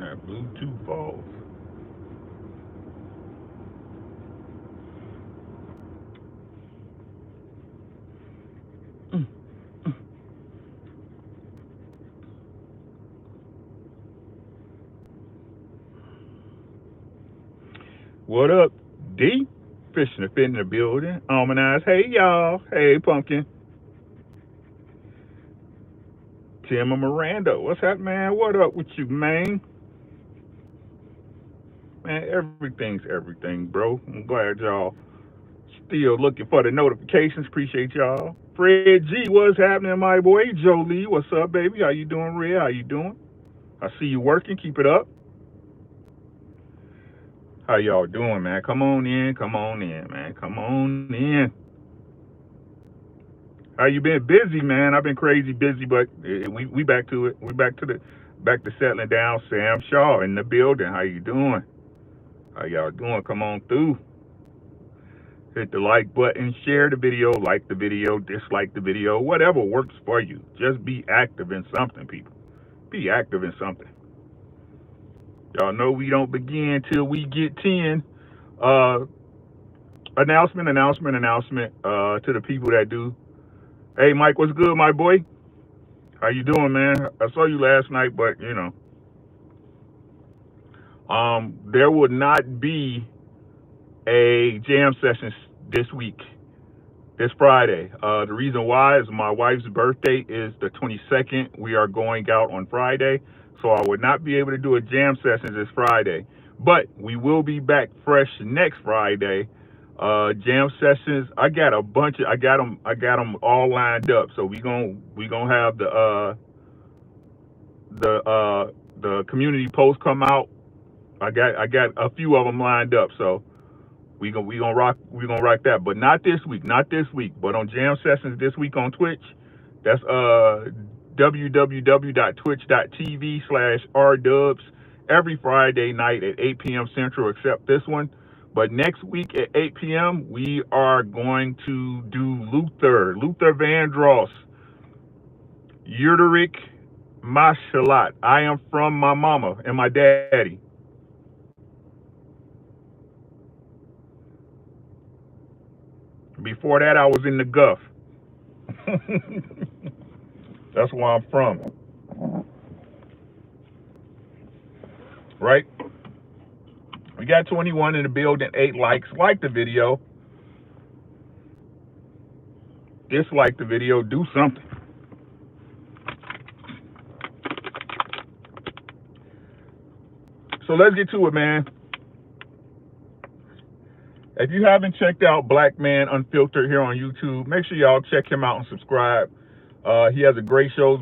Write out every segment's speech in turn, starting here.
that Bluetooth off. What up, D? Fishing the fit in the building. Almanize. Hey, y'all. Hey, Pumpkin. Tim and Miranda. What's up, man? What up with you, man? Man, everything's everything, bro. I'm glad y'all still looking for the notifications. Appreciate y'all. Fred G, what's happening, my boy? Jolie, what's up, baby? How you doing, Red? How you doing? I see you working. Keep it up. How y'all doing, man? Come on in. Come on in, man. Come on in. How you been? Busy, man. I've been crazy busy, but we back to it. We back to settling down. Sam Shaw in the building. How you doing? How y'all doing? Come on through. Hit the like button, share the video, like the video, dislike the video, whatever works for you. Just be active in something, people. Be active in something. Y'all know we don't begin till we get 10. Announcement to the people that do. Hey, Mike, what's good, my boy? How you doing, man? I saw you last night, but you know, there will not be a jam session this week, this Friday. The reason why is my wife's birthday is the 22nd. We are going out on Friday, so I would not be able to do a jam session this Friday. But we will be back fresh next Friday. Jam sessions. I got them all lined up. So we gonna have the community post come out. I got a few of them lined up. So we gonna rock that, but not this week, but on jam sessions this week on Twitch. That's www.twitch.tv/rdubs every Friday night at 8 p.m. Central, except this one. But next week at 8 p.m. we are going to do Luther Vandross, Uteric Mashalat. I am from my mama and my daddy. Before that, I was in the Gulf. That's where I'm from. Right? We got 21 in the building, 8 likes. Like the video. Dislike the video. Do something. So let's get to it, man. If you haven't checked out Black Man Unfiltered here on YouTube, make sure y'all check him out and subscribe. He has great shows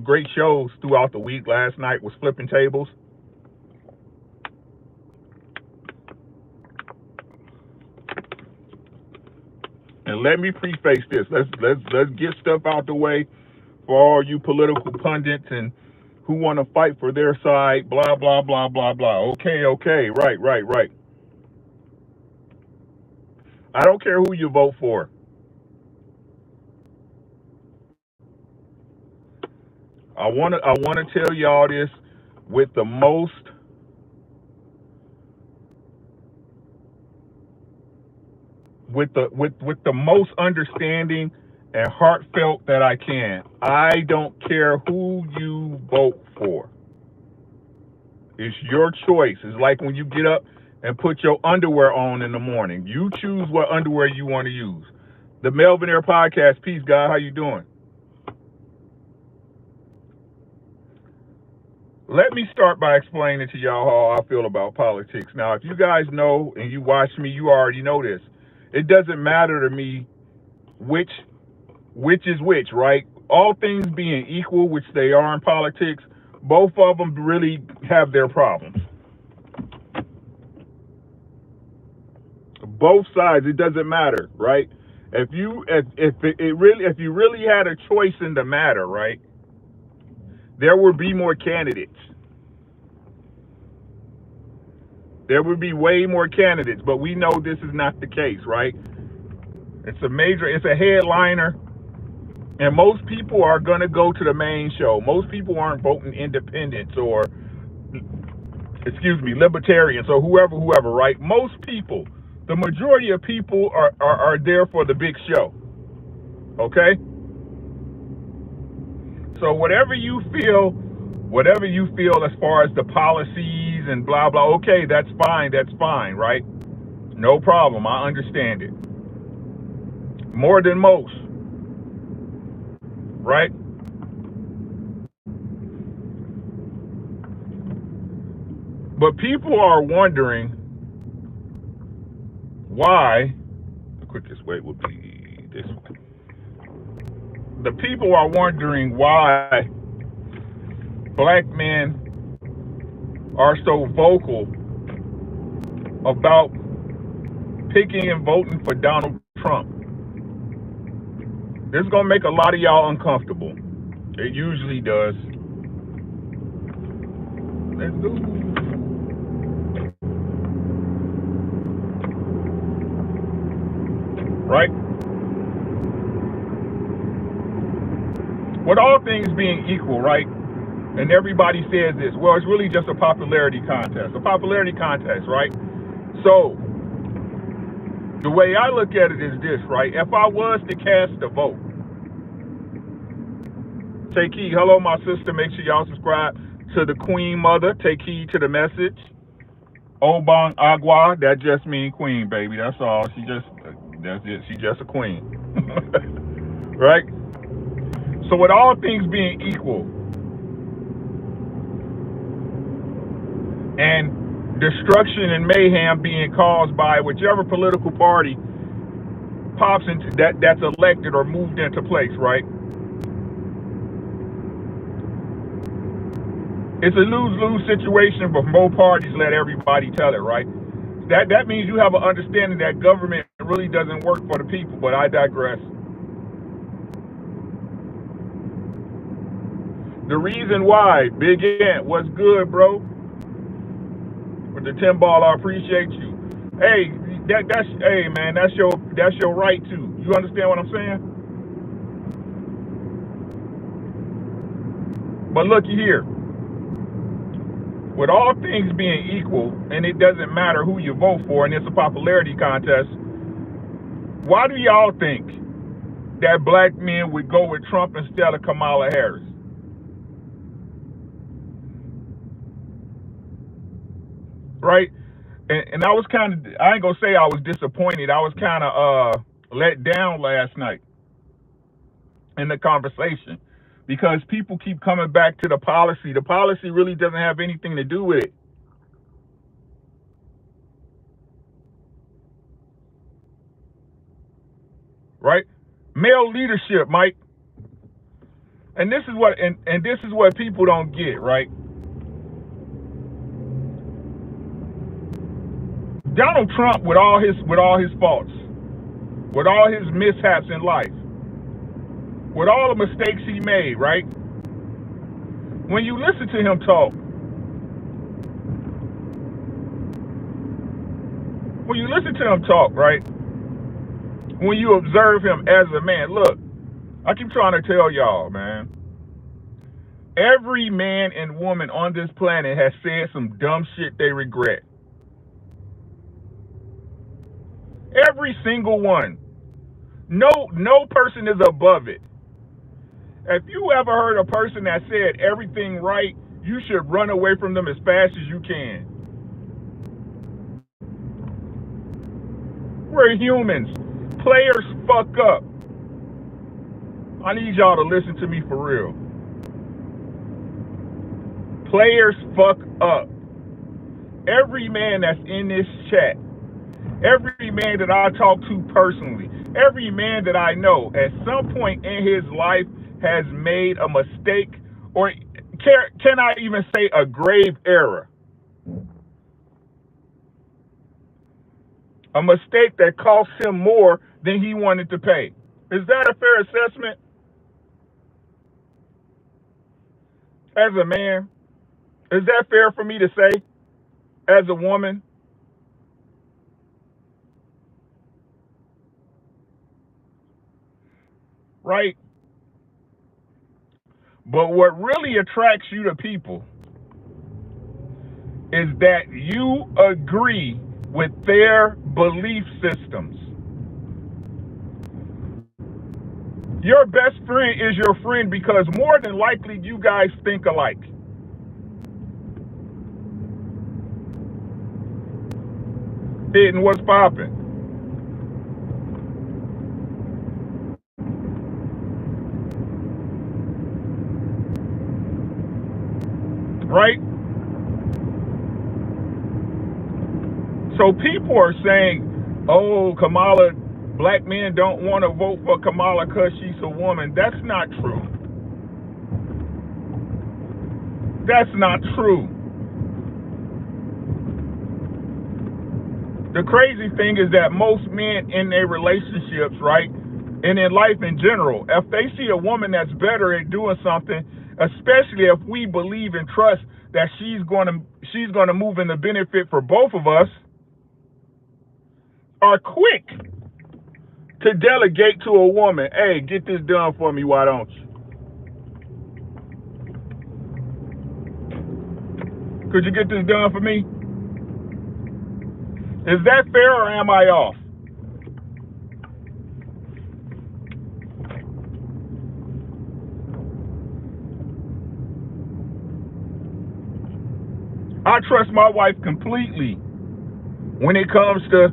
throughout the week. Last night was Flipping Tables. And let me preface this. Let's get stuff out the way for all you political pundits and who want to fight for their side. Blah blah blah blah blah. Okay. Right. I don't care who you vote for. I wanna tell y'all this with the most most understanding and heartfelt that I can. I don't care who you vote for. It's your choice. It's like when you get up and put your underwear on in the morning. You choose what underwear you want to use. The Melvin Air Podcast. Peace, God. How you doing? Let me start by explaining to y'all how I feel about politics. Now, if you guys know and you watch me, you already know this. It doesn't matter to me which is which, right? All things being equal, which they are in politics, both of them really have their problems. Both sides, it doesn't matter, right? If you really had a choice in the matter, right, there would be more candidates. There would be way more candidates, but we know this is not the case, right? It's a headliner, and most people are going to go to the main show. Most people aren't voting independents, or libertarians or whoever, right? Most people, the majority of people are there for the big show. Okay? So whatever you feel as far as the policies and blah blah, okay, that's fine, right? No problem. I understand it. More than most, right? But people are wondering why the quickest way would be this way. The people are wondering why black men are so vocal about picking and voting for Donald Trump. This is going to make a lot of y'all uncomfortable. It usually does. Let's go. Right? With all things being equal, right? And everybody says this, well, it's really just a popularity contest. A popularity contest, right? So, the way I look at it is this, right? If I was to cast a vote, take heed. Hello, my sister. Make sure y'all subscribe to the Queen Mother. Take heed to the message. Obang Agua, that just means queen, baby. That's all. That's it. She just a queen. Right? So with all things being equal and destruction and mayhem being caused by whichever political party pops into that's elected or moved into place, right? It's a lose-lose situation, but both parties let everybody tell it, right? That means you have an understanding that government really doesn't work for the people, but I digress. The reason why, Big Ant, what's good, bro? With the 10 ball, I appreciate you. Hey, hey man, that's your right too. You understand what I'm saying? But looky here. With all things being equal, and it doesn't matter who you vote for, and it's a popularity contest, why do y'all think that black men would go with Trump instead of Kamala Harris? Right? And I was kind of, I ain't gonna say I was disappointed. I was kind of let down last night in the conversation because people keep coming back to the policy. The policy really doesn't have anything to do with it. Right? Male leadership, Mike. And this is what people don't get, right? Donald Trump, with all his faults, with all his mishaps in life, with all the mistakes he made, right? When you listen to him talk, right? When you observe him as a man, look, I keep trying to tell y'all, man. Every man and woman on this planet has said some dumb shit they regret. Every single one. No person is above it. If you ever heard a person that said everything right, you should run away from them as fast as you can. We're humans. Players fuck up. I need y'all to listen to me for real. Players fuck up. Every man that's in this chat, every man that I talk to personally, every man that I know at some point in his life has made a mistake, or can I even say a grave error? A mistake that cost him more than he wanted to pay. Is that a fair assessment? As a man, is that fair for me to say? As a woman? Right? But what really attracts you to people is that you agree with their belief systems. Your best friend is your friend because more than likely you guys think alike. Hitting what's popping. Right? So people are saying, oh, Kamala, black men don't want to vote for Kamala because she's a woman. That's not true. That's not true. The crazy thing is that most men in their relationships, right, and in life in general, if they see a woman that's better at doing something, especially if we believe and trust that she's going to move in the benefit for both of us, are quick to delegate to a woman, hey, get this done for me, why don't you? Could you get this done for me? Is that fair or am I off? I trust my wife completely when it comes to,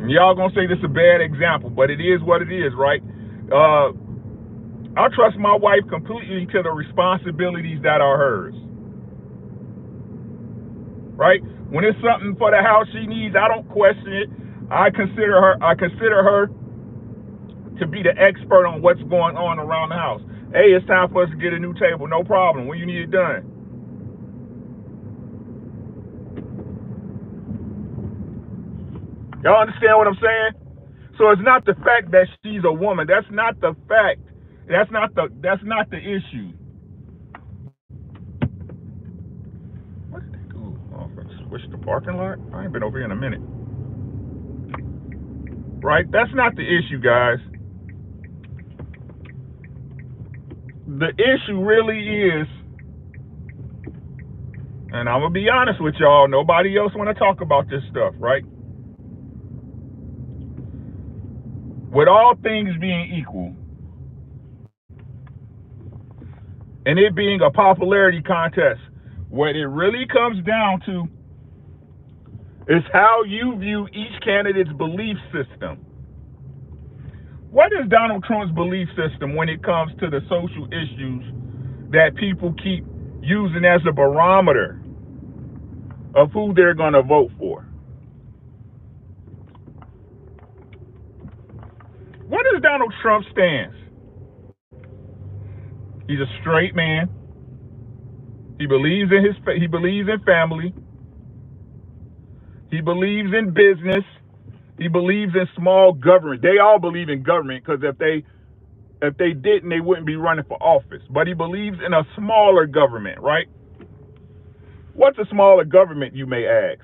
y'all gonna say this is a bad example, but it is what it is, right? I trust my wife completely to the responsibilities that are hers. Right? When it's something for the house she needs, I don't question it. I consider her to be the expert on what's going on around the house. Hey, it's time for us to get a new table. No problem. When you need it done. Y'all understand what I'm saying? So it's not the fact that she's a woman. That's not the fact. That's not the issue. What did they do? Oh, switch the parking lot? I ain't been over here in a minute. Right? That's not the issue, guys. The issue really is, and I'm gonna be honest with y'all, nobody else wanna talk about this stuff, right? With all things being equal, and it being a popularity contest, what it really comes down to is how you view each candidate's belief system. What is Donald Trump's belief system when it comes to the social issues that people keep using as a barometer of who they're going to vote for? What is Donald Trump's stance? He's a straight man. He believes in family. He believes in business. He believes in small government. They all believe in government because if they didn't, they wouldn't be running for office. But he believes in a smaller government, right? What's a smaller government, you may ask?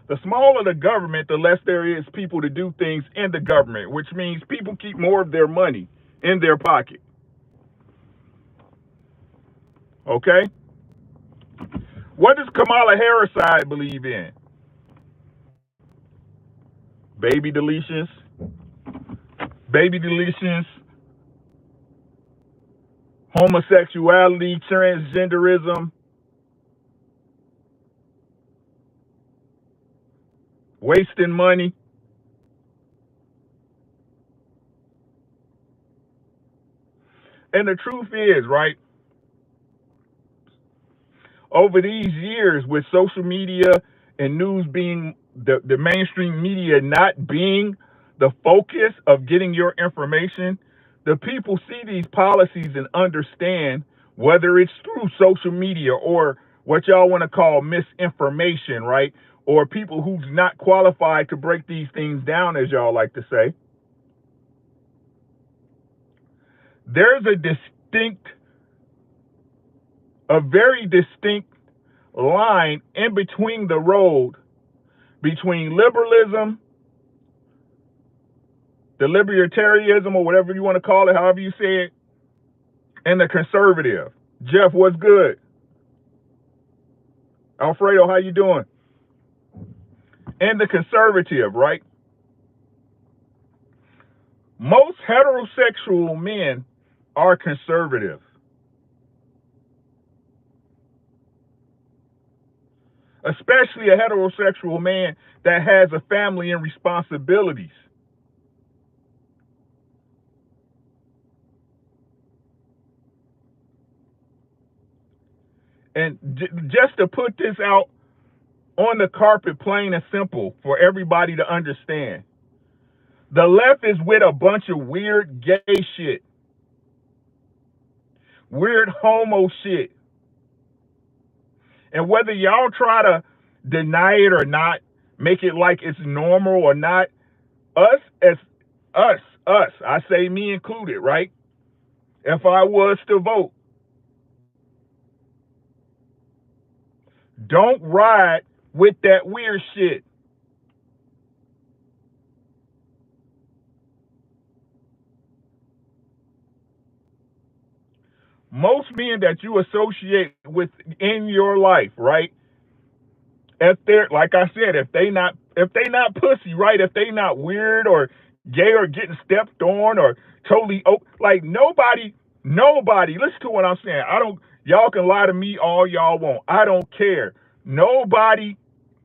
The smaller the government, the less there is people to do things in the government, which means people keep more of their money in their pocket. Okay? What does Kamala Harris side believe in? Baby deletions, homosexuality, transgenderism, wasting money. And the truth is, right, over these years with social media and news being the mainstream media not being the focus of getting your information, the people see these policies and understand, whether it's through social media or what y'all want to call misinformation, right? Or people who's not qualified to break these things down, as y'all like to say. There's a very distinct line in between the road between liberalism, the libertarianism, or whatever you want to call it, however you say it, and the conservative. Jeff, what's good? Alfredo, how you doing? And the conservative, right? Most heterosexual men are conservative, especially a heterosexual man that has a family and responsibilities. And just to put this out on the carpet, plain and simple, for everybody to understand, the left is with a bunch of weird gay shit, weird homo shit. And whether y'all try to deny it or not, make it like it's normal or not, us as I say me included, right? If I was to vote, don't ride with that weird shit. Most men that you associate with in your life, right? If they're, like I said, if they not pussy, right? If they not weird or gay or getting stepped on or totally like nobody. Listen to what I'm saying. I don't. Y'all can lie to me all y'all want. I don't care. Nobody,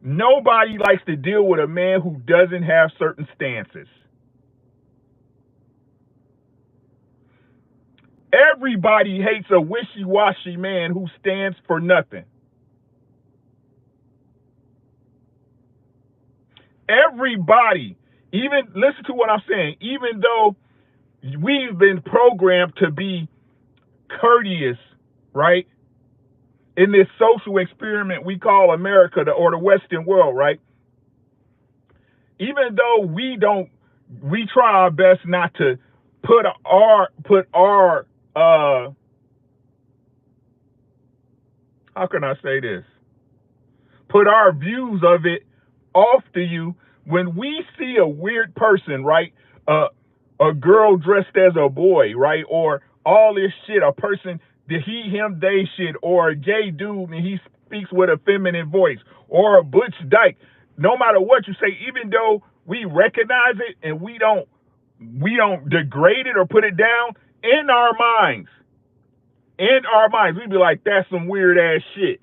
nobody likes to deal with a man who doesn't have certain stances. Everybody hates a wishy-washy man who stands for nothing. Everybody, even listen to what I'm saying, even though we've been programmed to be courteous, right? In this social experiment we call America or the Western world, right? Even though we try our best not to put our how can I say this? Put our views of it off to you when we see a weird person, right? A girl dressed as a boy, right? Or all this shit, a person, the he, him, they shit, or a gay dude and he speaks with a feminine voice, or a butch dyke. No matter what you say, even though we recognize it and we don't degrade it or put it down in our minds. In our minds, we'd be like, that's some weird ass shit.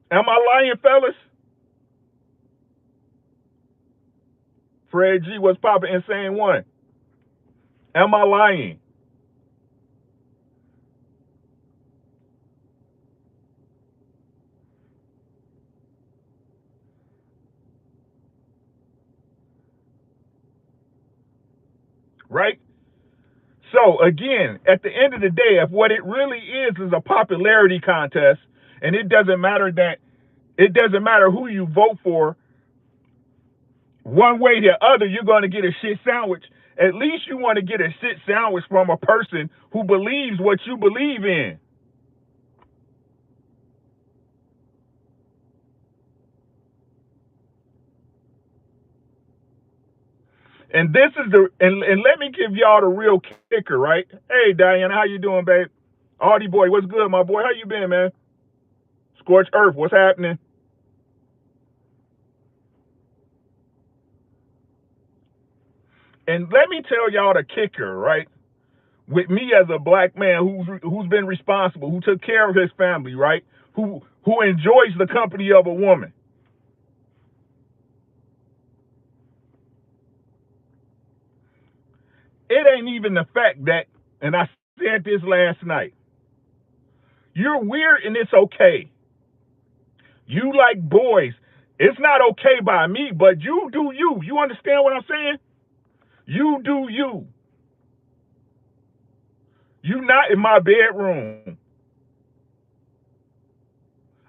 Am I lying, fellas? Fred G, what's poppin'? Insane one. Am I lying? Right? So again, at the end of the day, if what it really is a popularity contest, and it doesn't matter who you vote for, one way or the other, you're going to get a shit sandwich. At least you want to get a shit sandwich from a person who believes what you believe in. And this is and let me give y'all the real kicker, right? Hey Diana, how you doing, babe? Audie boy, what's good, my boy? How you been, man? Scorched Earth, what's happening? And let me tell y'all the kicker, right? With me as a black man who's been responsible, who took care of his family, right? Who enjoys the company of a woman. It ain't even the fact that, and I said this last night, you're weird and it's okay. You like boys. It's not okay by me, but you do you. You understand what I'm saying? You do you. You not in my bedroom.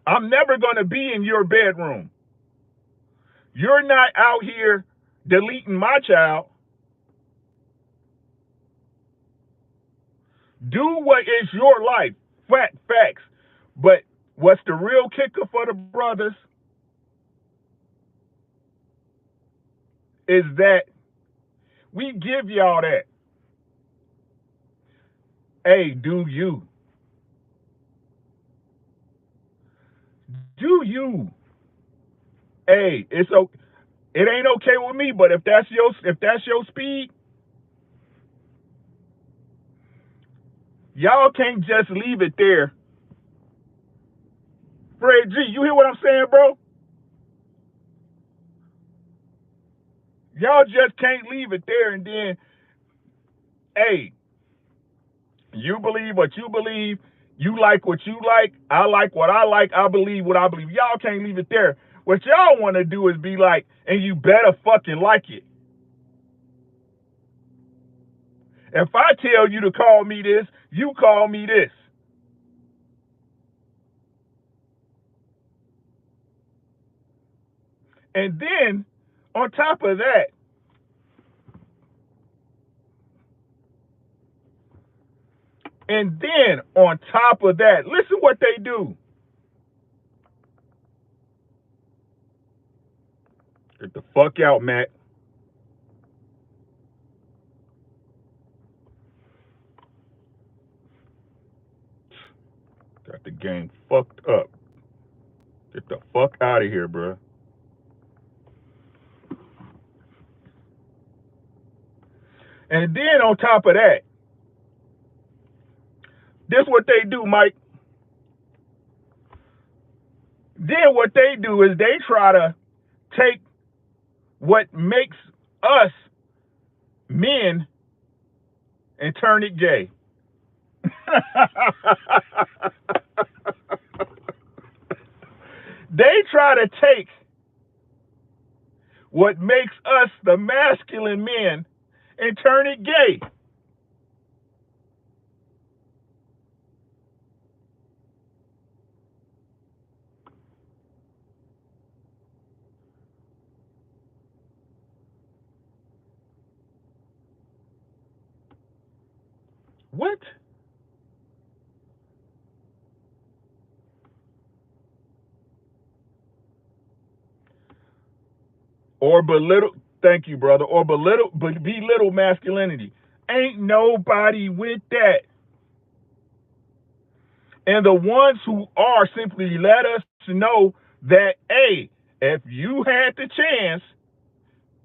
I'm never going to be in your bedroom. You're not out here deleting my child. Do what is your life. Facts. But what's the real kicker for the brothers is that we give y'all that. Hey, do you? Do you? Hey, it ain't okay with me, but if that's your speed, y'all can't just leave it there. Fred G, you hear what I'm saying, bro? Y'all just can't leave it there and then, hey, you believe what you believe, you like what you like, I like what I believe what I believe. Y'all can't leave it there. What y'all want to do is be like, and you better fucking like it. If I tell you to call me this, you call me this. And then on top of that, listen what they do. Get the fuck out, Matt. Got the game fucked up. Get the fuck out of here, bro. And then on top of that, this what they do, Mike. Then what they do is they try to take what makes us men and turn it gay. They try to take what makes us the masculine men and turn it gay. What? Or belittle, thank you, brother, or belittle masculinity. Ain't nobody with that. And the ones who are simply let us know that, hey, if you had the chance,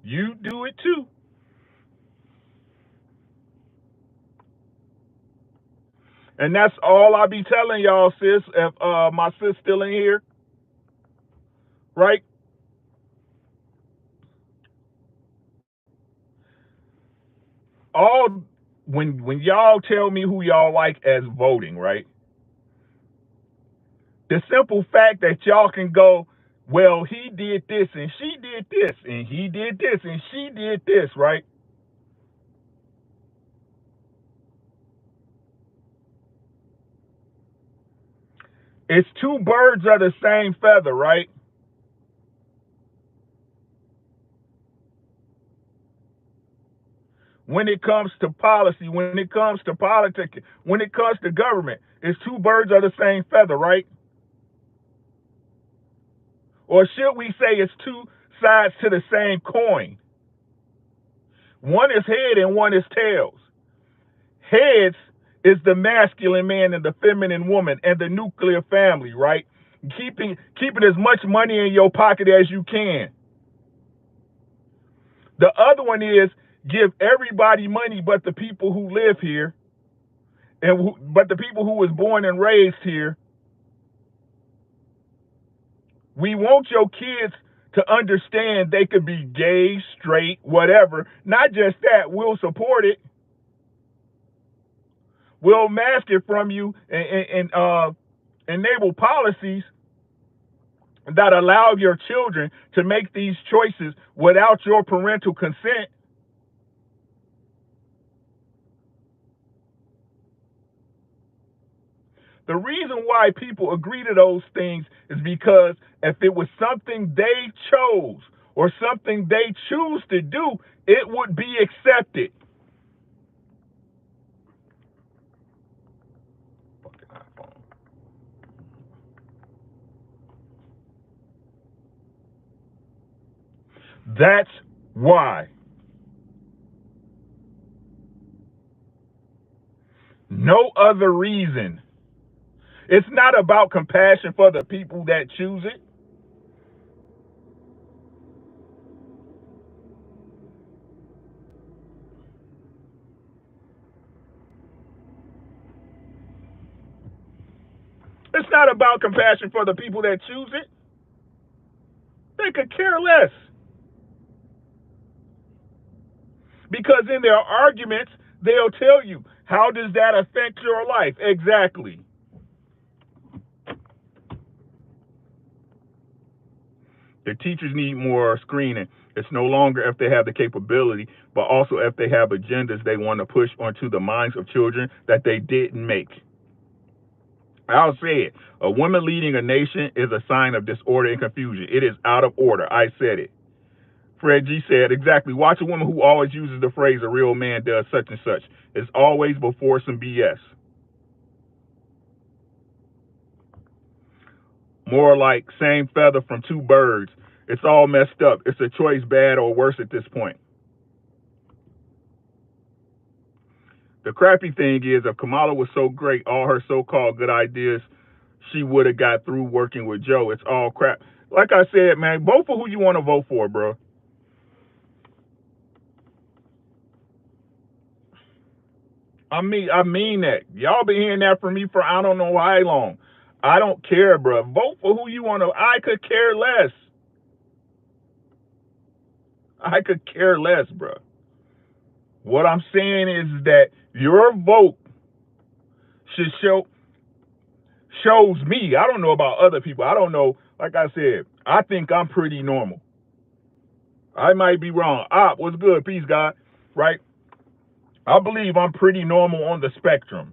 you do it too. And that's all I be telling y'all, sis. If my sis still in here, right? All when y'all tell me who y'all like as voting, right? The simple fact that y'all can go, well, he did this and she did this and he did this and she did this, right? It's two birds of the same feather, right? When it comes to policy, when it comes to politics, when it comes to government, it's two birds of the same feather, right? Or should we say it's two sides to the same coin? One is head and one is tails. Heads is the masculine man and the feminine woman and the nuclear family, right? Keeping as much money in your pocket as you can. The other one is give everybody money but the people who live here but the people who was born and raised here. We want your kids to understand they could be gay, straight, whatever. Not just that, we'll support it. We'll mask it from you and enable policies that allow your children to make these choices without your parental consent. The reason why people agree to those things is because if it was something they chose or something they choose to do, it would be accepted. Fucking iPhone. That's why No other reason. It's not about compassion for the people that choose it. It's not about compassion for the people that choose it. They could care less. Because in their arguments, they'll tell you, how does that affect your life? Exactly. The teachers need more screening. It's no longer if they have the capability, but also if they have agendas they want to push onto the minds of children that they didn't make. I'll say it. A woman leading a nation is a sign of disorder and confusion. It is out of order. I said it. Fred G said, exactly. Watch a woman who always uses the phrase, a real man does such and such. It's always before some BS. More like same feather from two birds. It's all messed up. It's a choice, bad or worse at this point. The crappy thing is, if Kamala was so great, all her so-called good ideas, she would have got through working with Joe. It's all crap. Like I said, man, vote for who you want to vote for, bro. I mean that. Y'all been hearing that from me for I don't know how long. I don't care, bro. Vote for who you want to. I could care less. I could care less, bro. What I'm saying is that your vote should shows me. I don't know about other people. I don't know. Like I said, I think I'm pretty normal. I might be wrong. What's good? Peace, God. Right? I believe I'm pretty normal on the spectrum.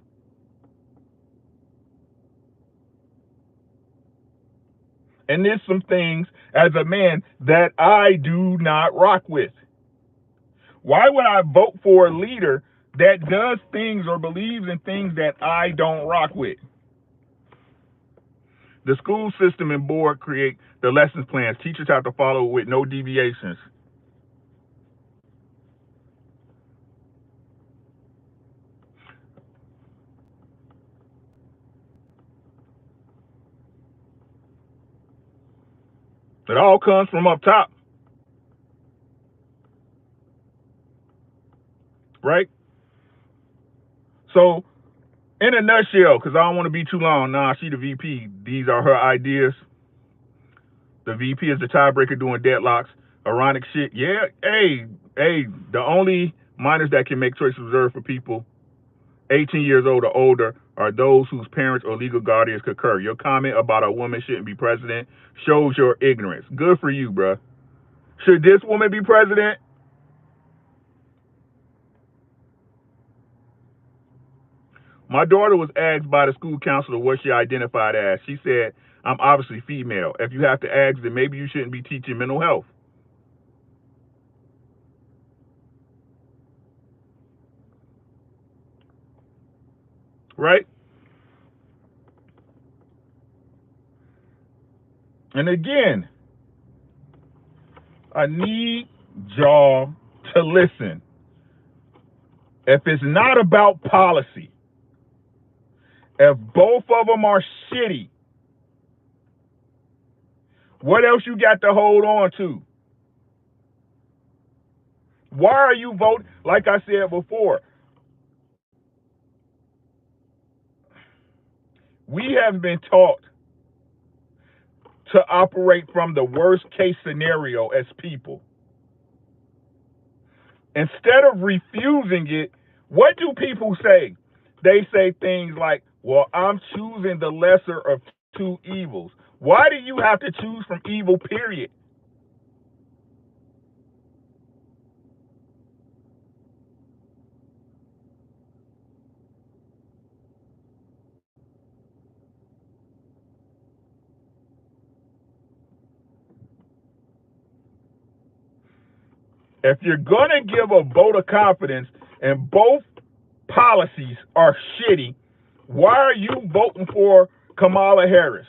And there's some things as a man that I do not rock with. Why would I vote for a leader that does things or believes in things that I don't rock with? The school system and board create the lesson plans. Teachers have to follow with no deviations. It all comes from up top, right? So, in a nutshell, because I don't want to be too long, she the VP. These are her ideas. The VP is the tiebreaker doing deadlocks. Ironic shit. Yeah, hey, the only minors that can make choices reserved for people 18 years old or older are those whose parents or legal guardians concur. Your comment about a woman shouldn't be president shows your ignorance. Good for you, bruh. Should this woman be president? My daughter was asked by the school counselor what she identified as. She said, I'm obviously female. If you have to ask, then maybe you shouldn't be teaching mental health. Right? And again, I need y'all to listen. If it's not about policy, if both of them are shitty, what else you got to hold on to? Why are you voting? Like I said before, we have been taught to operate from the worst case scenario as people. Instead of refusing it, what do people say? They say things like, well, I'm choosing the lesser of two evils. Why do you have to choose from evil, period? If you're going to give a vote of confidence and both policies are shitty, why are you voting for Kamala Harris?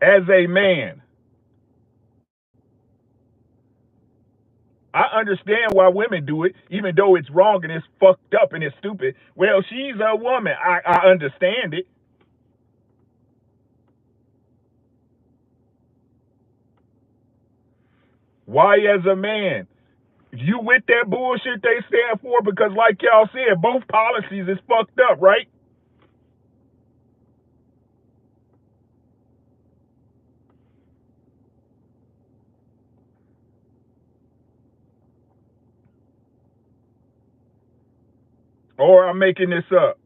As a man, I understand why women do it, even though it's wrong and it's fucked up and it's stupid. Well, she's a woman. I understand it. Why, as a man, you with that bullshit they stand for? Because, like y'all said, both policies is fucked up, right? Or I'm making this up.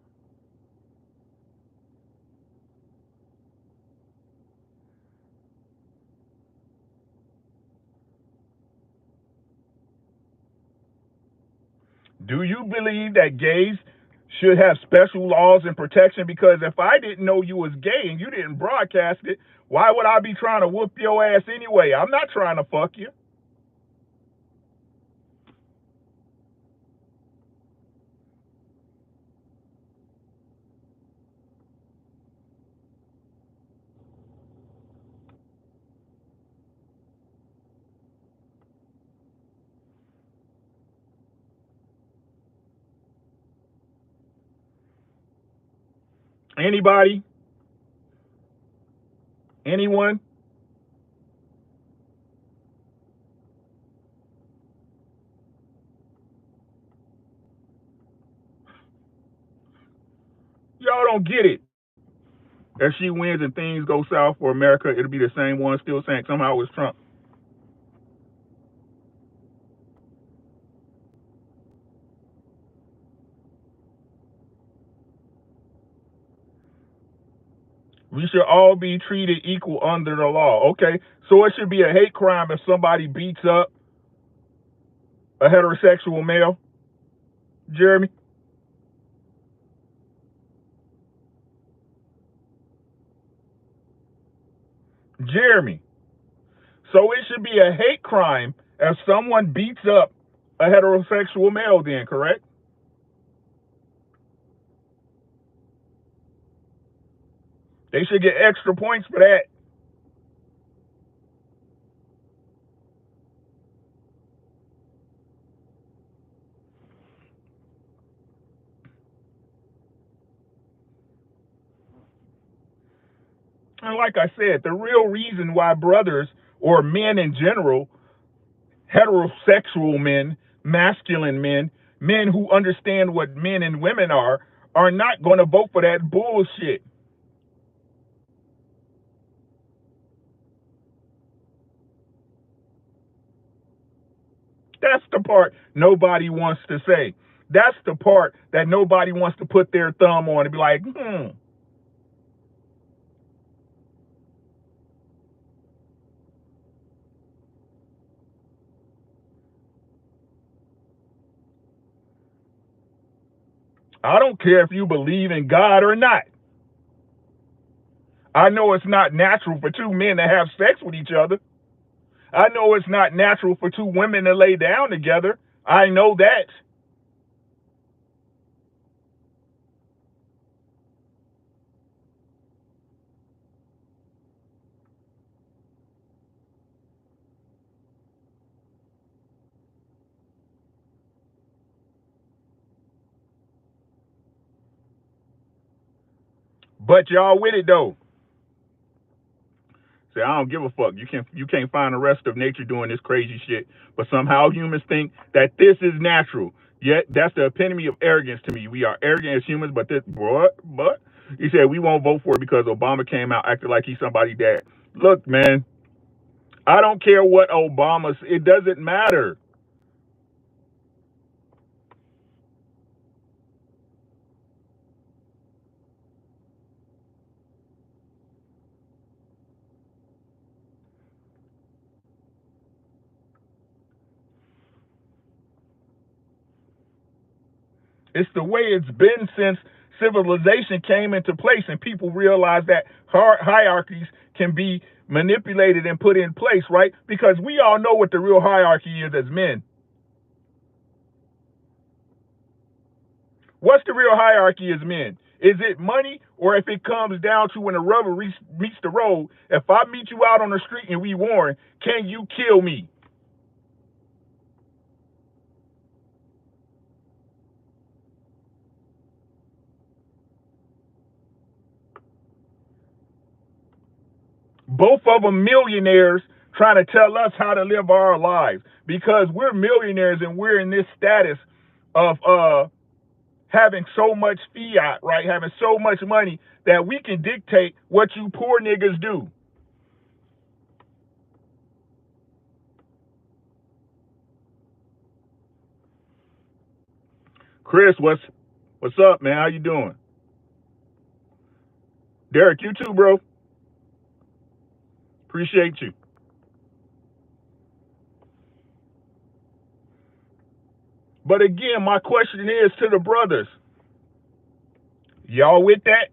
Do you believe that gays should have special laws and protection? Because if I didn't know you was gay and you didn't broadcast it, why would I be trying to whoop your ass anyway? I'm not trying to fuck you. Anybody? Anyone? Y'all don't get it. If she wins and things go south for America, it'll be the same one still saying somehow it was Trump. We should all be treated equal under the law. Okay, so it should be a hate crime if somebody beats up a heterosexual male. Jeremy? Jeremy. So it should be a hate crime if someone beats up a heterosexual male then, correct? They should get extra points for that. And like I said, the real reason why brothers or men in general, heterosexual men, masculine men, men who understand what men and women are not going to vote for that bullshit. That's the part nobody wants to say. That's the part that nobody wants to put their thumb on and be like, I don't care if you believe in God or not. I know it's not natural for two men to have sex with each other. I know it's not natural for two women to lay down together. I know that. But y'all with it though. Say, I don't give a fuck. You can't find the rest of nature doing this crazy shit. But somehow humans think that this is natural. Yet that's the epitome of arrogance to me. We are arrogant as humans, but this but he said we won't vote for it because Obama came out acting like he's somebody's dad. Look, man, I don't care what Obama's. It doesn't matter. It's the way it's been since civilization came into place and people realized that hierarchies can be manipulated and put in place, right? Because we all know what the real hierarchy is as men. What's the real hierarchy as men? Is it money, or if it comes down to when the rubber meets the road, if I meet you out on the street and we warn, can you kill me? Both of them millionaires trying to tell us how to live our lives because we're millionaires and we're in this status of having so much fiat, right? Having so much money that we can dictate what you poor niggas do. Chris, what's up, man? How you doing? Derek, you too, bro. Appreciate you. But again, my question is to the brothers. Y'all with that?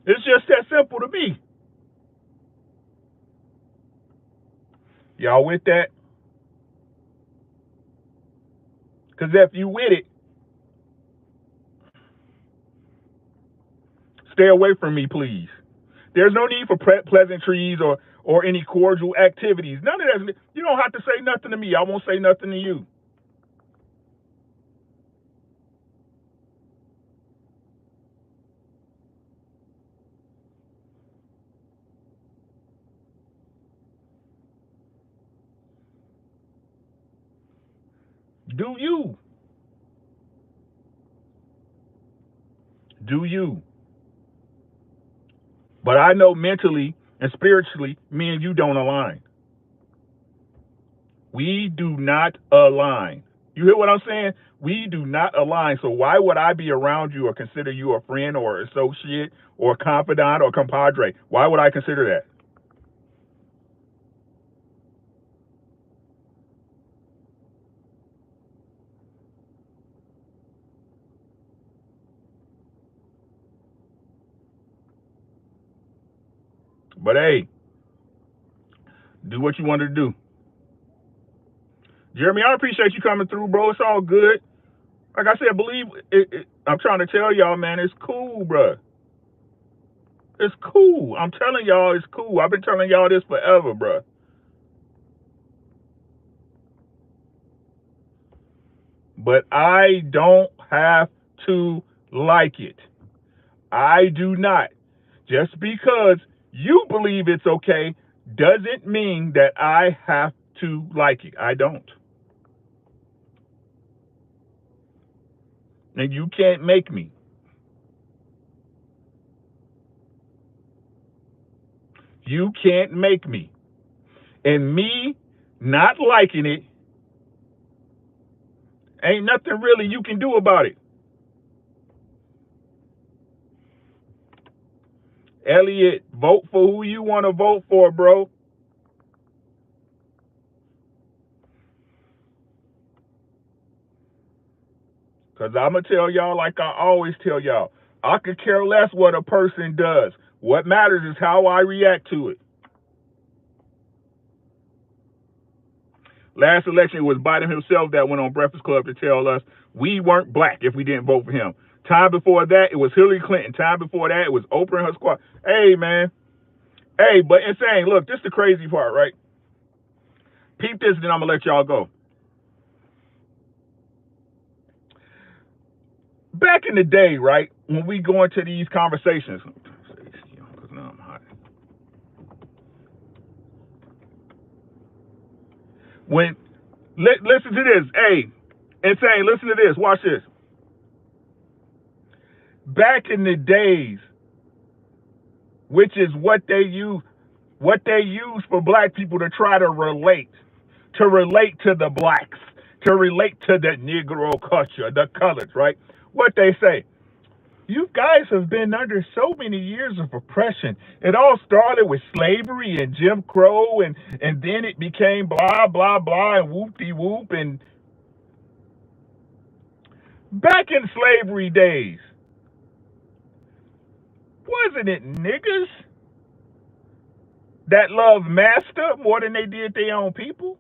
It's just that simple to me. Y'all with that? Because if you with it, stay away from me, please. There's no need for pleasantries or any cordial activities. None of that. You don't have to say nothing to me. I won't say nothing to you. Do you? Do you? But I know mentally and spiritually, me and you don't align. We do not align. You hear what I'm saying? We do not align. So why would I be around you or consider you a friend or associate or confidant or compadre? Why would I consider that? But hey, do what you want to do. Jeremy, I appreciate you coming through, bro. It's all good. Like I said, believe it. I'm trying to tell y'all, man, it's cool, bro. It's cool. I'm telling y'all, it's cool. I've been telling y'all this forever, bro. But I don't have to like it. I do not. Just because you believe it's okay doesn't mean that I have to like it. I don't. And you can't make me. You can't make me. And me not liking it, ain't nothing really you can do about it. Elliot, vote for who you want to vote for, bro. Because I'm going to tell y'all like I always tell y'all. I could care less what a person does. What matters is how I react to it. Last election, it was Biden himself that went on Breakfast Club to tell us we weren't black if we didn't vote for him. Time before that, it was Hillary Clinton. Time before that, it was Oprah and her squad. Hey, man. Hey, but insane. Look, this is the crazy part, right? Peep this, then I'm going to let y'all go. Back in the day, right, when we go into these conversations, because now I'm hot. When, listen to this. Hey, insane, listen to this. Watch this. Back in the days, which is what they use for black people to try to relate to the blacks, to relate to the Negro culture, the colors, right? What they say, you guys have been under so many years of oppression. It all started with slavery and Jim Crow, and then it became blah, blah, blah, and whoop-de-whoop. And back in slavery days, wasn't it niggas that loved master more than they did their own people?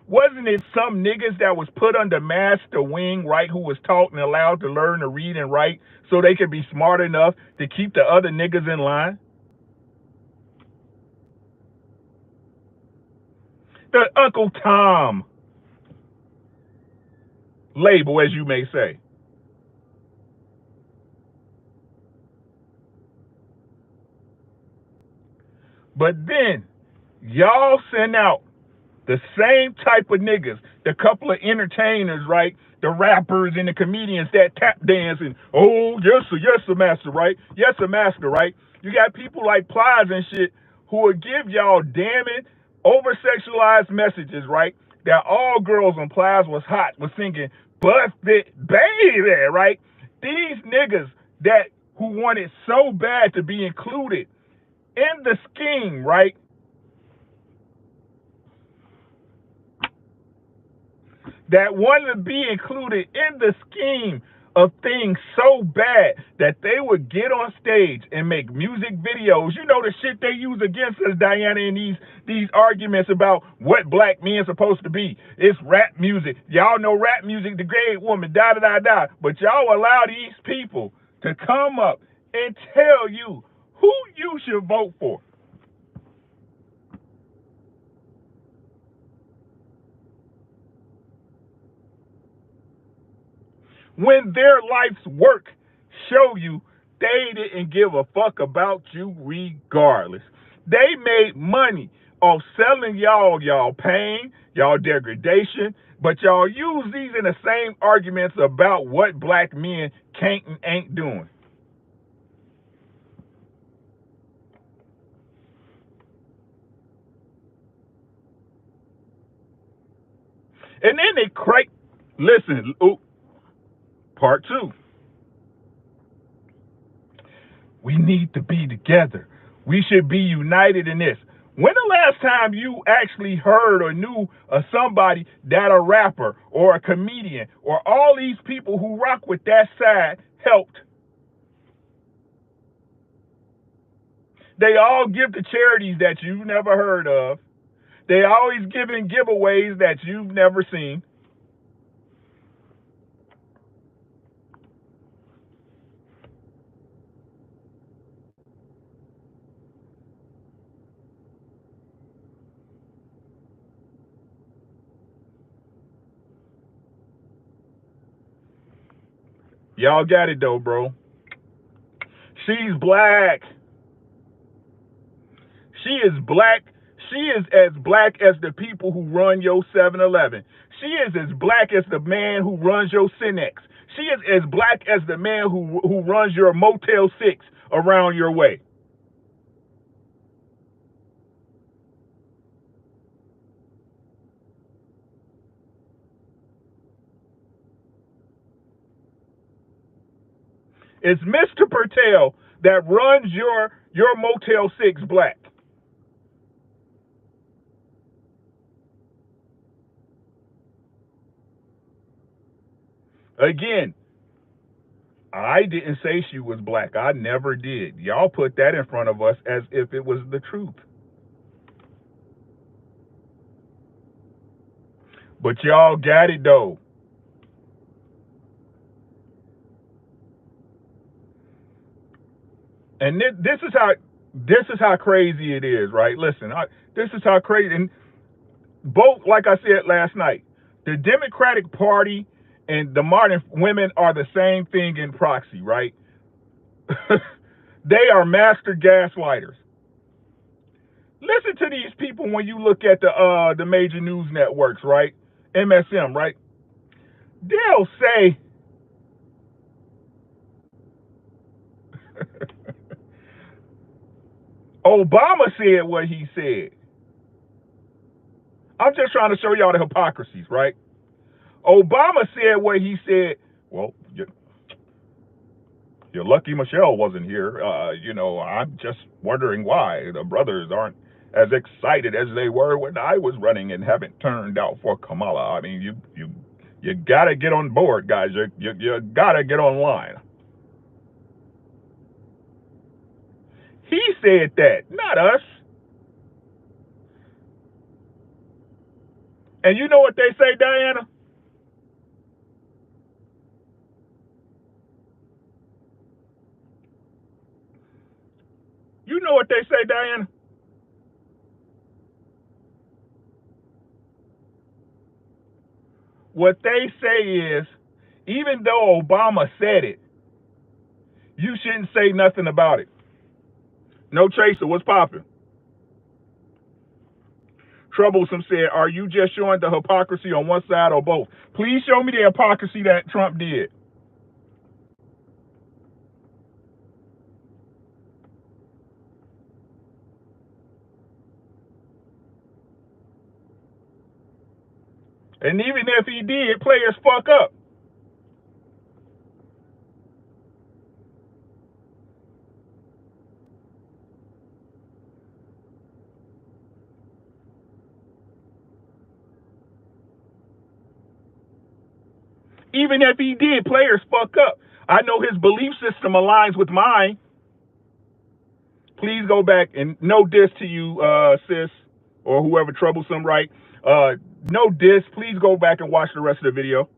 Wasn't it some niggas that was put under master wing, right, who was taught and allowed to learn to read and write so they could be smart enough to keep the other niggas in line? the Uncle Tom label, as you may say. But then y'all send out the same type of niggas, the couple of entertainers, right? The rappers and the comedians that tap dance and, oh, yes, sir, master, right? Yes, sir, master, right? You got people like Plies and shit who will give y'all damning, over sexualized messages, right? That all girls on Plies was hot, was singing, bust it, baby, right? These niggas that who wanted so bad to be included in the scheme, right? That wanted to be included in the scheme of things so bad that they would get on stage and make music videos. You know the shit they use against us, Diana, in these arguments about what black men supposed to be. It's rap music. Y'all know rap music degrade women, da da da da. But y'all allow these people to come up and tell you who you should vote for. When their life's work show you they didn't give a fuck about you regardless. They made money off selling y'all pain, y'all degradation, but y'all use these in the same arguments about what black men can't and ain't doing. And then they crank, listen, ooh, part two. We need to be together. We should be united in this. When the last time you actually heard or knew of somebody that a rapper or a comedian or all these people who rock with that side helped? They all give to charities that you've never heard of. They always giving giveaways that you've never seen. Y'all got it though, bro. She's black. She is black. She is as black as the people who run your 7-Eleven. She is as black as the man who runs your Cinex. She is as black as the man who runs your Motel 6 around your way. It's Mr. Patel that runs your Motel 6 black. Again, I didn't say she was black. I never did. Y'all put that in front of us as if it was the truth. But y'all got it though. And this is how crazy it is, right? Listen, this is how crazy. And both, like I said last night, the Democratic Party and the modern women are the same thing in proxy, right? They are master gaslighters. Listen to these people when you look at the major news networks, right? MSM, right? They'll say Obama said what he said. I'm just trying to show y'all the hypocrisies, right? Obama said what he said. Well, you're lucky Michelle wasn't here. I'm just wondering why the brothers aren't as excited as they were when I was running and haven't turned out for Kamala. I mean, you gotta get on board, guys. You gotta get online. He said that, not us. And you know what they say, Diana? You know what they say, Diana? What they say is, even though Obama said it, you shouldn't say nothing about it. No chaser, what's popping? Troublesome said, are you just showing the hypocrisy on one side or both? Please show me the hypocrisy that Trump did. And even if he did, players fuck up. Even if he did, players fuck up. I know his belief system aligns with mine. Please go back and no diss to you, sis, or whoever troublesome, right? No diss. Please go back and watch the rest of the video.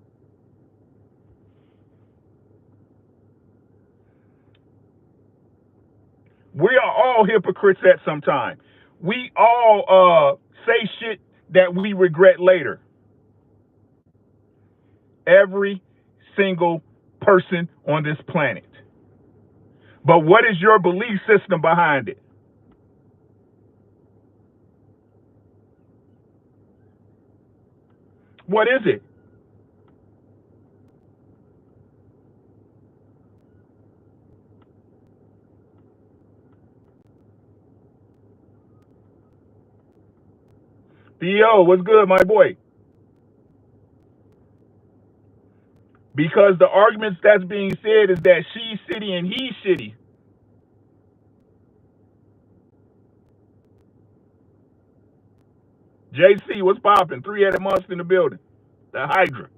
We are all hypocrites at some time. We all say shit that we regret later. Every single person on this planet. But what is your belief system behind it? What is it? Theo, what's good, my boy? Because the arguments that's being said is that she's shitty and he's shitty. JC, what's popping? Three-headed monster in the building. The Hydra.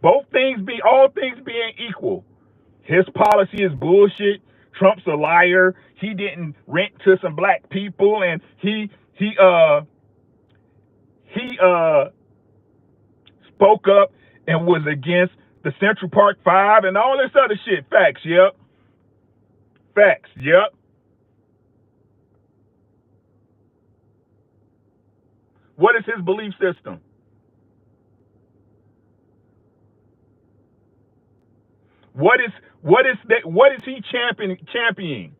All things being equal. His policy is bullshit. Trump's a liar. He didn't rent to some black people, and he spoke up and was against the Central Park Five and all this other shit. Facts, yep. Facts, yep. What is his belief system? What is he championing?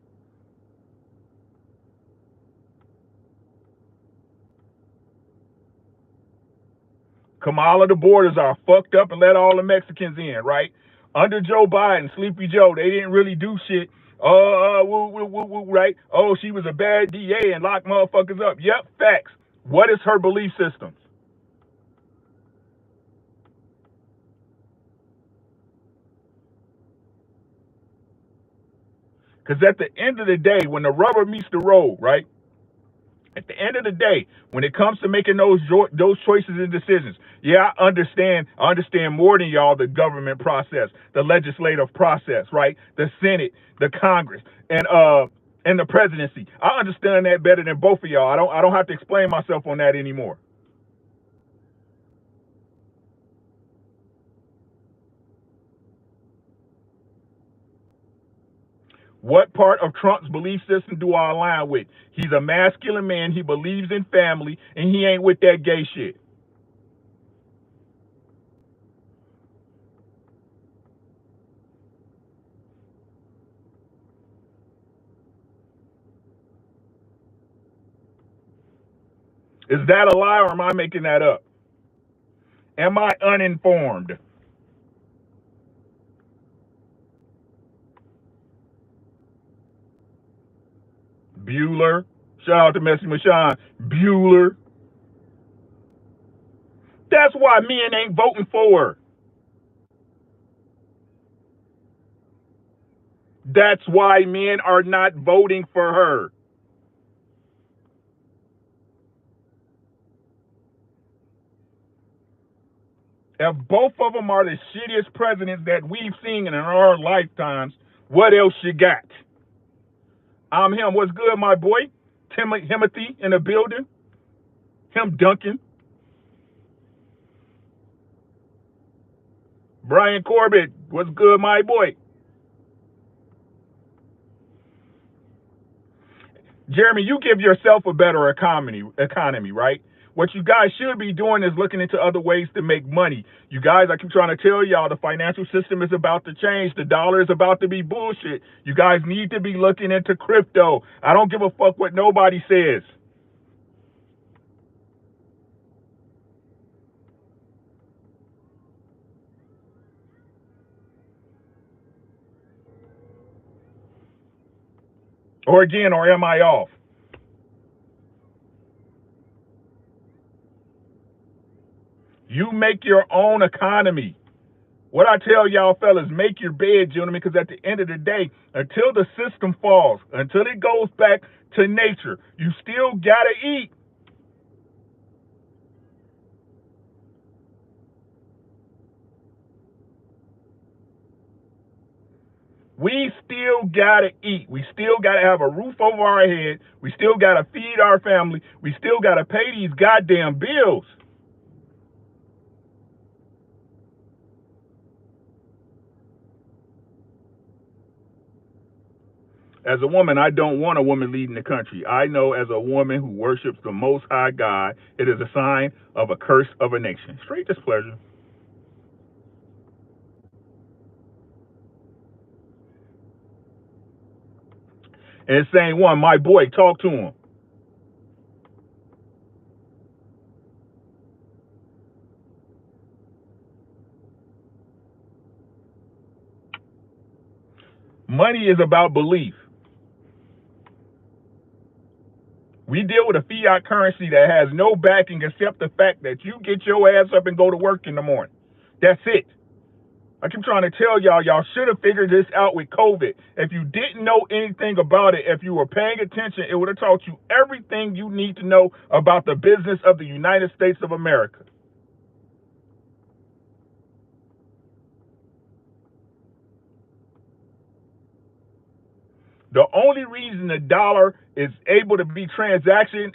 Kamala, the borders are fucked up and let all the Mexicans in, right? Under Joe Biden, Sleepy Joe, they didn't really do shit. Right? Oh, she was a bad DA and locked motherfuckers up. Yep, facts. What is her belief system? Because at the end of the day, when the rubber meets the road, right? At the end of the day, when it comes to making those choices and decisions, yeah, I understand more than y'all the government process, the legislative process, right? The Senate, the Congress, and the presidency. I understand that better than both of y'all. I don't have to explain myself on that anymore. What part of Trump's belief system do I align with? He's a masculine man. He believes in family, and he ain't with that gay shit. Is that a lie, or am I making that up? Am I uninformed? Bueller. Shout out to Messy Michon. Bueller. That's why men ain't voting for her. That's why men are not voting for her. If both of them are the shittiest presidents that we've seen in our lifetimes, what else you got? I'm him. What's good, my boy? Timothy in the building. Him Duncan. Brian Corbett. What's good, my boy? Jeremy, you give yourself a better economy, right? What you guys should be doing is looking into other ways to make money. You guys, I keep trying to tell y'all, the financial system is about to change. The dollar is about to be bullshit. You guys need to be looking into crypto. I don't give a fuck what nobody says. Or again, or am I off? You make your own economy. What I tell y'all fellas, make your bed, gentlemen, because at the end of the day, until the system falls, until it goes back to nature, you still gotta eat. We still gotta eat. We still gotta have a roof over our head. We still gotta feed our family. We still gotta pay these goddamn bills. As a woman, I don't want a woman leading the country. I know as a woman who worships the Most High God, it is a sign of a curse of a nation. Straight displeasure. And it's saying one, my boy, talk to him. Money is about belief. We deal with a fiat currency that has no backing except the fact that you get your ass up and go to work in the morning. That's it. I keep trying to tell y'all should have figured this out with COVID. If you didn't know anything about it, if you were paying attention, it would have taught you everything you need to know about the business of the United States of America. The only reason the dollar is able to be transacted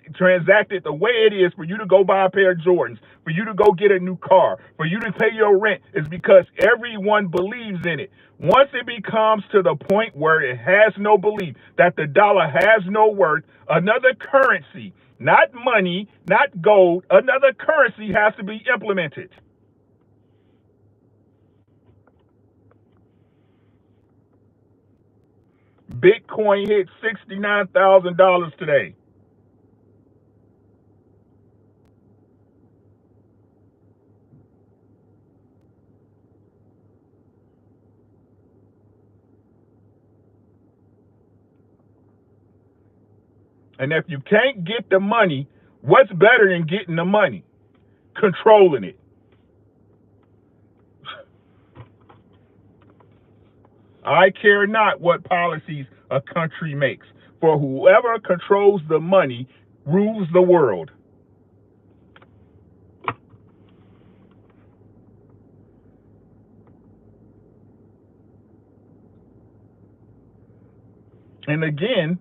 the way it is for you to go buy a pair of Jordans, for you to go get a new car, for you to pay your rent is because everyone believes in it. Once it becomes to the point where it has no belief, that the dollar has no worth, another currency, not money, not gold, another currency has to be implemented. Bitcoin hit $69,000 today. And if you can't get the money, what's better than getting the money? Controlling it. I care not what policies a country makes, for whoever controls the money rules the world. And again,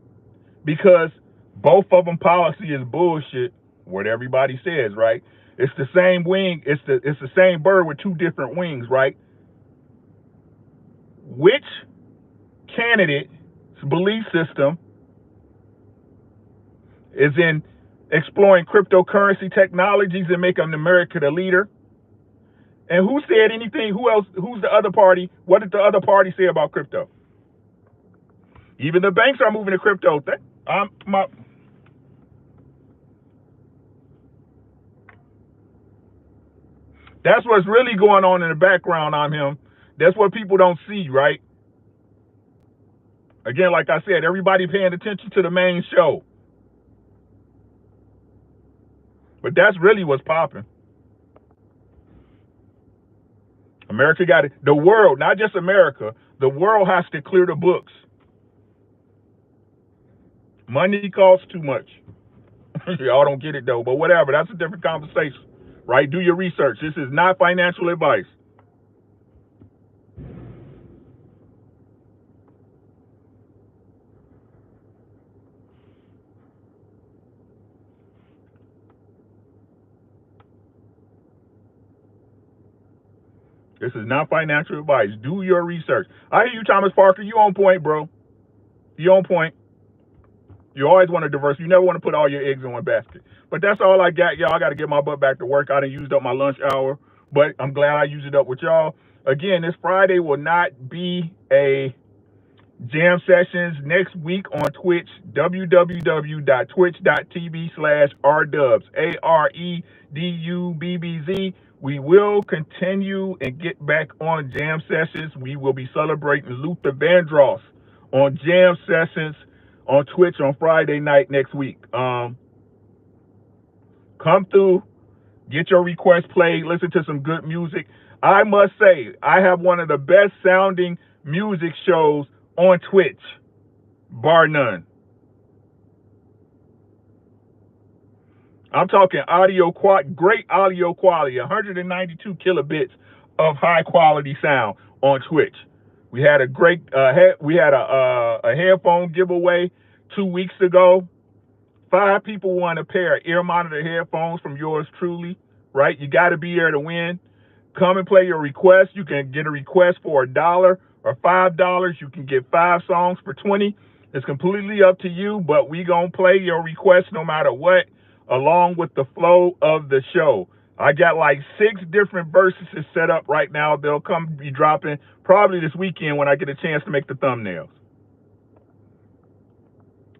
because both of them policy is bullshit, what everybody says, right? It's the same wing, it's the same bird with two different wings, right? Which candidate's belief system is in exploring cryptocurrency technologies and making America the leader? And who said anything? Who else? Who's the other party? What did the other party say about crypto? Even the banks are moving to crypto. That's what's really going on in the background on him. That's what people don't see, right? Again, like I said, everybody paying attention to the main show. But that's really what's popping. America got it. The world, not just America, the world has to clear the books. Money costs too much. Y'all don't get it though, but whatever. That's a different conversation, right? Do your research. This is not financial advice. This is not financial advice. Do your research. I hear you, Thomas Parker. You on point, bro. You on point. You always want to diversify. You never want to put all your eggs in one basket. But that's all I got, y'all. I got to get my butt back to work. I done used up my lunch hour, but I'm glad I used it up with y'all. Again, this Friday will not be a jam sessions. Next week on Twitch, www.twitch.tv/rdubs, AREDUBBZ. We will continue and get back on jam sessions. We will be celebrating Luther Vandross on jam sessions on Twitch on Friday night next week. Come through, get your request played, listen to some good music. I must say, I have one of the best sounding music shows on Twitch, bar none. I'm talking great audio quality, 192 kilobits of high quality sound on Twitch. We had a great, we had a headphone giveaway 2 weeks ago. 5 people won a pair of ear monitor headphones from yours truly, right? You got to be there to win. Come and play your request. You can get a request for $1 or $5. You can get 5 songs for $20. It's completely up to you, but we gonna play your request no matter what, along with the flow of the show. I got like 6 different verses set up right now. They'll be dropping probably this weekend when I get a chance to make the thumbnails.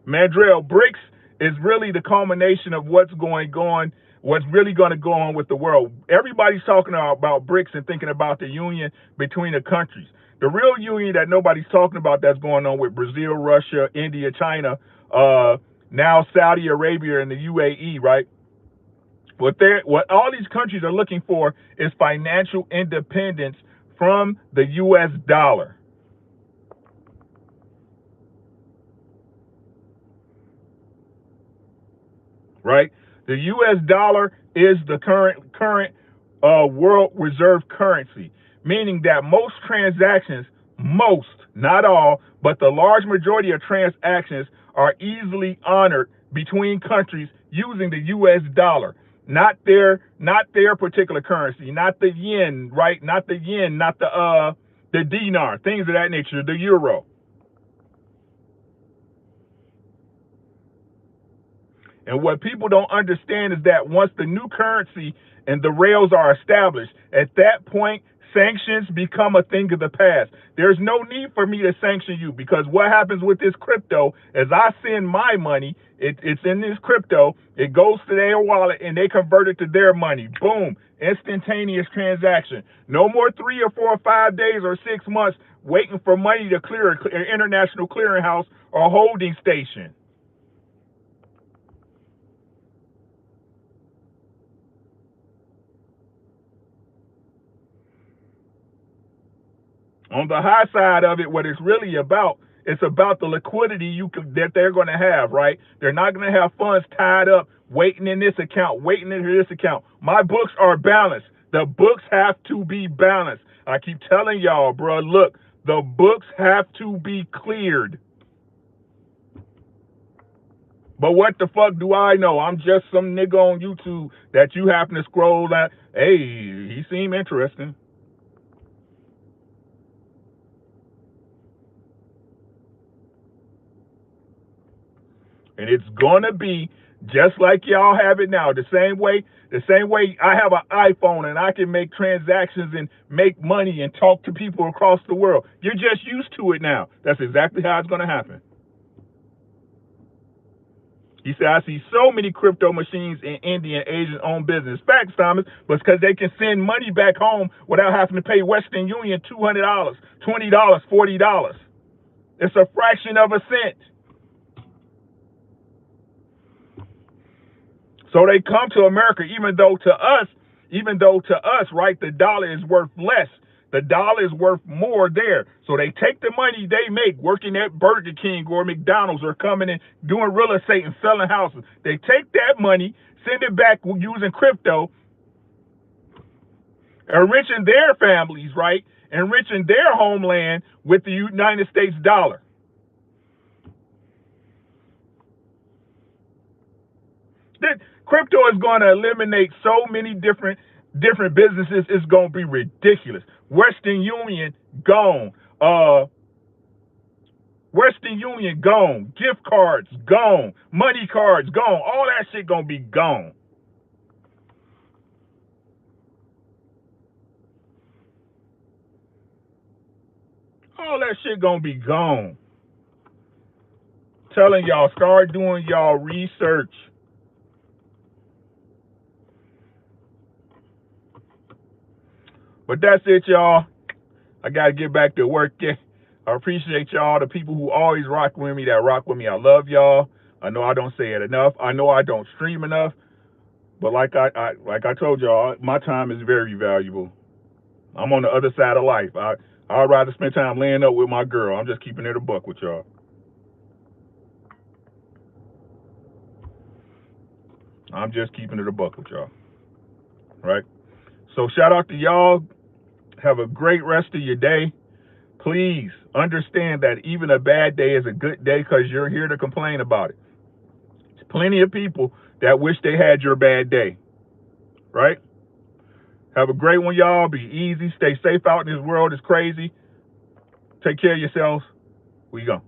Mandrell, BRICS is really the culmination of what's really going to go on with the world. Everybody's talking about BRICS and thinking about the union between the countries. The real union that nobody's talking about that's going on with Brazil, Russia, India, China, now Saudi Arabia and the UAE, right? What all these countries are looking for is financial independence from the U.S. dollar. Right? The U.S. dollar is the current world reserve currency, meaning that most transactions, not all, but the large majority of transactions are easily honored between countries using the U.S. dollar, not their particular currency, not the yen, right? Not the yen, not the dinar, things of that nature, the euro. And what people don't understand is that once the new currency and the rails are established, at that point, sanctions become a thing of the past. There's no need for me to sanction you, because what happens with this crypto is I send my money, it's in this crypto, it goes to their wallet and they convert it to their money. Boom, instantaneous transaction. No more 3 or 4 or 5 days or 6 months waiting for money to clear an international clearinghouse or holding station. On the high side of it, what it's really about, it's about the liquidity that they're going to have, right? They're not going to have funds tied up, waiting in this account, waiting in this account. My books are balanced. The books have to be balanced. I keep telling y'all, bro, look, the books have to be cleared. But what the fuck do I know? I'm just some nigga on YouTube that you happen to scroll at. Hey, he seemed interesting. And it's gonna be just like y'all have it now. The same way I have an iPhone and I can make transactions and make money and talk to people across the world. You're just used to it now. That's exactly how it's gonna happen. He said, I see so many crypto machines in India and Asian-owned business. Facts, Thomas, but because they can send money back home without having to pay Western Union $200, $20, $40. It's a fraction of a cent. So they come to America, even though to us, right, the dollar is worth less. The dollar is worth more there. So they take the money they make working at Burger King or McDonald's or coming and doing real estate and selling houses. They take that money, send it back using crypto, enriching their families, right? Enriching their homeland with the United States dollar. Crypto is going to eliminate so many different businesses. It's going to be ridiculous. Western Union gone. Western Union gone. Gift cards gone. Money cards gone. All that shit gonna be gone. All that shit gonna be gone. Telling y'all, start doing y'all research. But that's it, y'all. I gotta get back to work. I appreciate y'all, the people who always rock with me, that rock with me. I love y'all. I know I don't say it enough. I know I don't stream enough. But like I told y'all, my time is very valuable. I'm on the other side of life. I'd rather spend time laying up with my girl. I'm just keeping it a buck with y'all. I'm just keeping it a buck with y'all. Right? So shout out to y'all. Have a great rest of your day. Please understand that even a bad day is a good day because you're here to complain about it. There's plenty of people that wish they had your bad day. Right? Have a great one, y'all. Be easy. Stay safe out in this world. It's crazy. Take care of yourselves. We go.